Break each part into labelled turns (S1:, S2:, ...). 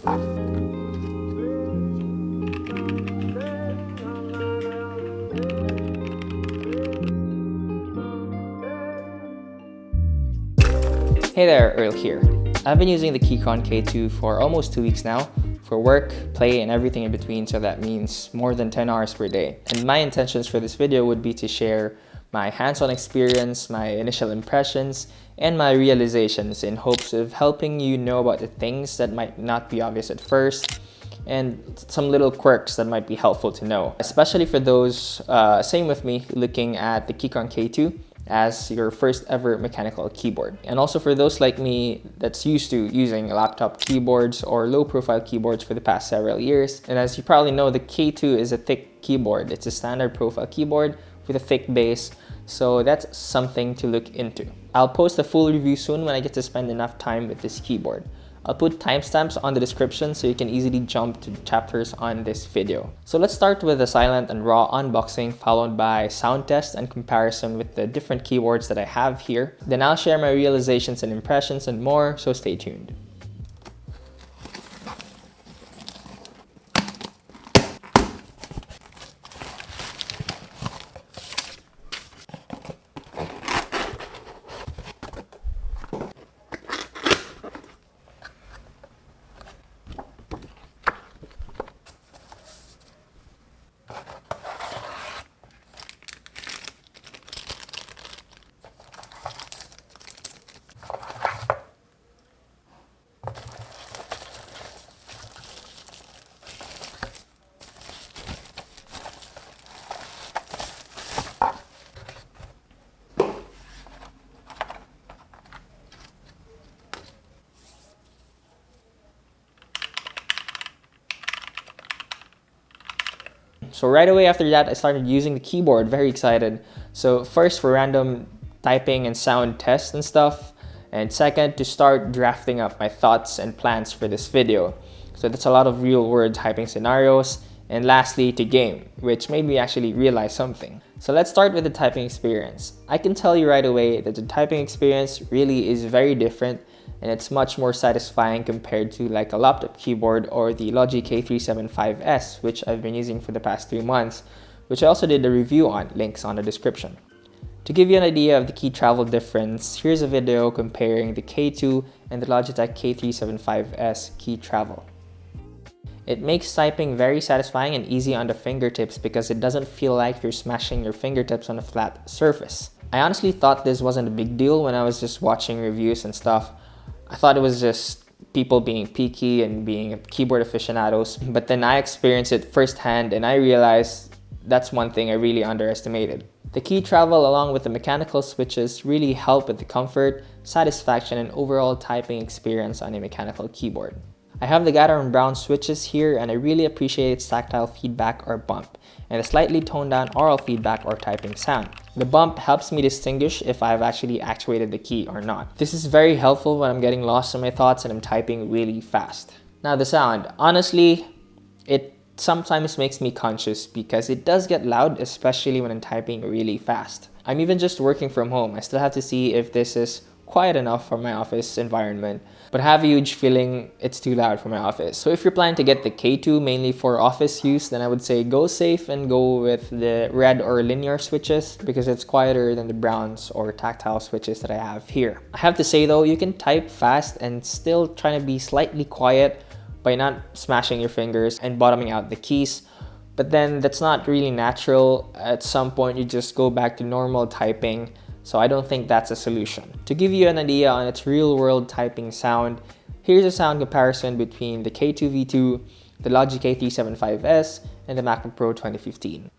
S1: Hey there, Earl here. I've been using the Keychron K2 for almost 2 weeks now for work, play, and everything in between, so that means more than 10 hours per day. And my intentions for this video would be to share my hands-on experience, my initial impressions, and my realizations in hopes of helping you know about the things that might not be obvious at first and some little quirks that might be helpful to know, especially for those, same with me, looking at the Keychron K2 as your first ever mechanical keyboard. And also for those like me that's used to using laptop keyboards or low profile keyboards for the past several years. And as you probably know, the K2 is a thick keyboard. It's a standard profile keyboard with a thick base, so that's something to look into. I'll post a full review soon when I get to spend enough time with this keyboard. I'll put timestamps on the description so you can easily jump to chapters on this video. So let's start with a silent and raw unboxing, followed by sound test and comparison with the different keyboards that I have here. Then I'll share my realizations and impressions and more, so stay tuned. So right away after that, I started using the keyboard, very excited. So first for random typing and sound tests and stuff. And second, to start drafting up my thoughts and plans for this video. So that's a lot of real world typing scenarios. And lastly, to game, which made me actually realize something. So let's start with the typing experience. I can tell you right away that the typing experience really is very different, and it's much more satisfying compared to like a laptop keyboard or the Logi K375S, which I've been using for the past 3 months, which I also did a review on, links on the description. To give you an idea of the key travel difference, here's a video comparing the K2 and the Logitech K375S key travel. It makes typing very satisfying and easy on the fingertips because it doesn't feel like you're smashing your fingertips on a flat surface. I honestly thought this wasn't a big deal when I was just watching reviews and stuff. I thought it was just people being picky and being keyboard aficionados, but then I experienced it firsthand and I realized that's one thing I really underestimated. The key travel along with the mechanical switches really help with the comfort, satisfaction, and overall typing experience on a mechanical keyboard. I have the Gator Brown switches here, and I really appreciate its tactile feedback or bump, and the slightly toned down oral feedback or typing sound. The bump helps me distinguish if I've actually actuated the key or not. This is very helpful when I'm getting lost in my thoughts and I'm typing really fast. Now the sound, honestly, it sometimes makes me conscious because it does get loud, especially when I'm typing really fast. I'm even just working from home. I still have to see if this is quiet enough for my office environment, but I have a huge feeling it's too loud for my office. So if you're planning to get the K2 mainly for office use, then I would say go safe and go with the red or linear switches because it's quieter than the browns or tactile switches that I have here. I have to say though, you can type fast and still try to be slightly quiet by not smashing your fingers and bottoming out the keys. But then that's not really natural. At some point, you just go back to normal typing. So I don't think that's a solution. To give you an idea on its real-world typing sound, here's a sound comparison between the K2 V2, the Logi K375S, and the Macbook Pro 2015.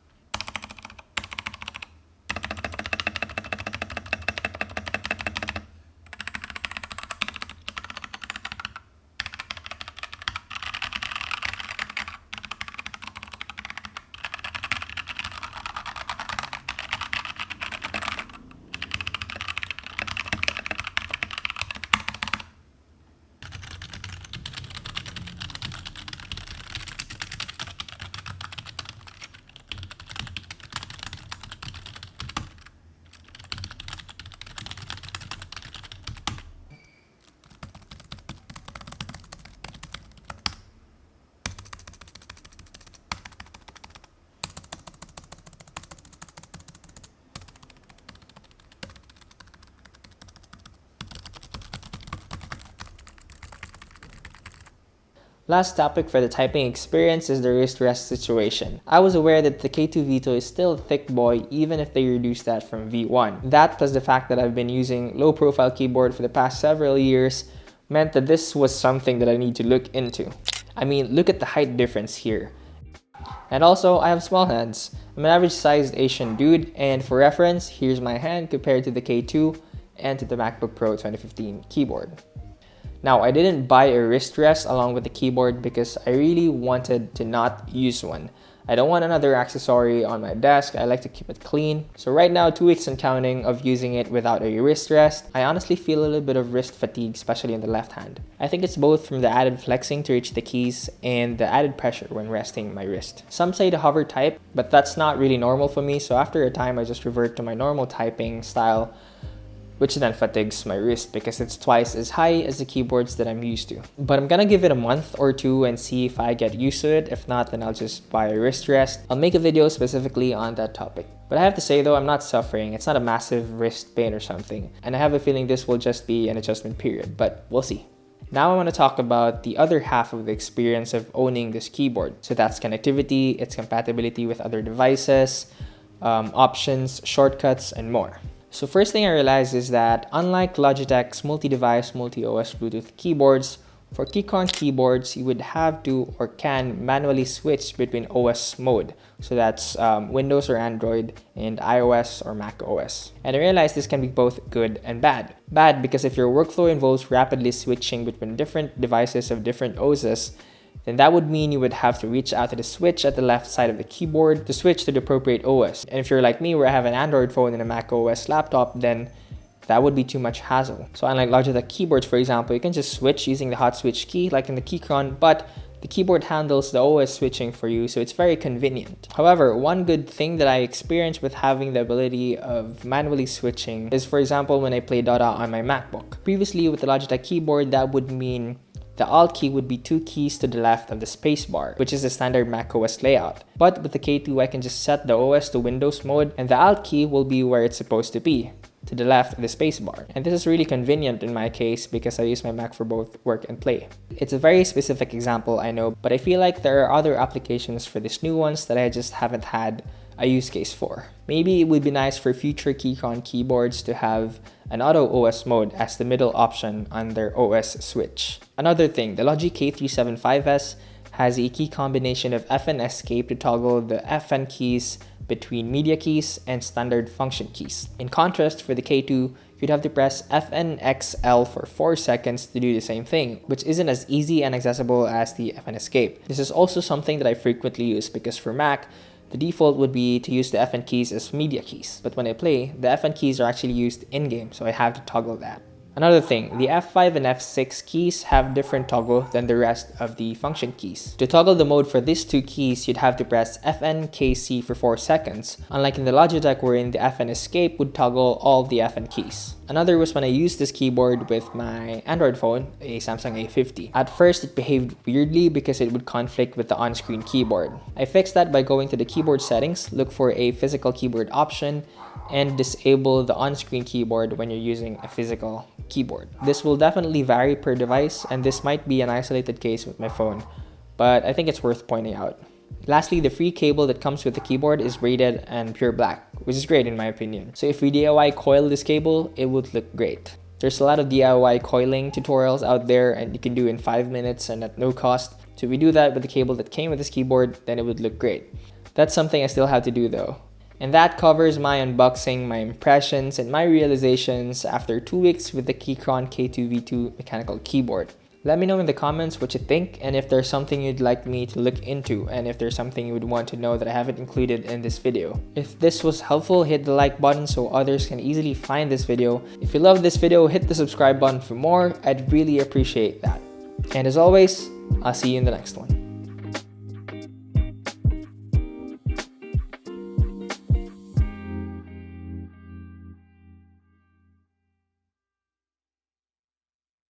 S1: Last topic for the typing experience is the wrist rest situation. I was aware that the K2 V2 is still a thick boy even if they reduced that from V1. That plus the fact that I've been using low profile keyboard for the past several years meant that this was something that I need to look into. I mean, look at the height difference here. And also, I have small hands. I'm an average sized Asian dude, and for reference, here's my hand compared to the K2 and to the MacBook Pro 2015 keyboard. Now, I didn't buy a wrist rest along with the keyboard because I really wanted to not use one. I don't want another accessory on my desk. I like to keep it clean. So right now, 2 weeks and counting of using it without a wrist rest, I honestly feel a little bit of wrist fatigue, especially in the left hand. I think it's both from the added flexing to reach the keys and the added pressure when resting my wrist. Some say to hover type, but that's not really normal for me. So after a time, I just revert to my normal typing style, which then fatigues my wrist because it's twice as high as the keyboards that I'm used to. But I'm gonna give it a month or two and see if I get used to it. If not, then I'll just buy a wrist rest. I'll make a video specifically on that topic. But I have to say though, I'm not suffering. It's not a massive wrist pain or something. And I have a feeling this will just be an adjustment period, but we'll see. Now I want to talk about the other half of the experience of owning this keyboard. So that's connectivity, its compatibility with other devices, options, shortcuts, and more. So first thing I realized is that unlike Logitech's multi-device, multi-OS Bluetooth keyboards, for Keychron keyboards, you would have to or can manually switch between OS mode. So that's Windows or Android and iOS or Mac OS. And I realized this can be both good and bad. Bad because if your workflow involves rapidly switching between different devices of different OSes, then that would mean you would have to reach out to the switch at the left side of the keyboard to switch to the appropriate OS. And if you're like me, where I have an Android phone and a Mac OS laptop, then that would be too much hassle. So unlike Logitech keyboards, for example, you can just switch using the hot switch key like in the Keychron, but the keyboard handles the OS switching for you, so it's very convenient. However, one good thing that I experienced with having the ability of manually switching is, for example, when I play Dota on my MacBook. Previously, with the Logitech keyboard, that would mean the Alt key would be 2 keys to the left of the spacebar, which is the standard macOS layout. But with the K2, I can just set the OS to Windows mode, and the Alt key will be where it's supposed to be, to the left of the spacebar. And this is really convenient in my case because I use my Mac for both work and play. It's a very specific example, I know, but I feel like there are other applications for these new ones that I just haven't had a use case for. Maybe it would be nice for future Keychron keyboards to have an auto OS mode as the middle option on their OS switch. Another thing, the Logi K375S has a key combination of FN Escape to toggle the FN keys between media keys and standard function keys. In contrast, for the K2, you'd have to press FN XL for 4 seconds to do the same thing, which isn't as easy and accessible as the FN Escape. This is also something that I frequently use because for Mac, the default would be to use the FN keys as media keys. But when I play, the FN keys are actually used in-game, so I have to toggle that. Another thing, the F5 and F6 keys have different toggle than the rest of the function keys. To toggle the mode for these two keys, you'd have to press FNKC for 4 seconds, unlike in the Logitech wherein the FN Escape would toggle all the FN keys. Another was when I used this keyboard with my Android phone, a Samsung A50. At first, it behaved weirdly because it would conflict with the on-screen keyboard. I fixed that by going to the keyboard settings, look for a physical keyboard option, and disable the on-screen keyboard when you're using a physical keyboard. This will definitely vary per device, and this might be an isolated case with my phone, but I think it's worth pointing out. Lastly, the free cable that comes with the keyboard is braided and pure black, which is great in my opinion. So if we DIY coil this cable, it would look great. There's a lot of DIY coiling tutorials out there and you can do in 5 minutes and at no cost. So if we do that with the cable that came with this keyboard, then it would look great. That's something I still have to do though. And that covers my unboxing, my impressions, and my realizations after 2 weeks with the Keychron K2 V2 mechanical keyboard. Let me know in the comments what you think and if there's something you'd like me to look into and if there's something you would want to know that I haven't included in this video. If this was helpful, hit the like button so others can easily find this video. If you love this video, hit the subscribe button for more. I'd really appreciate that. And as always, I'll see you in the next one.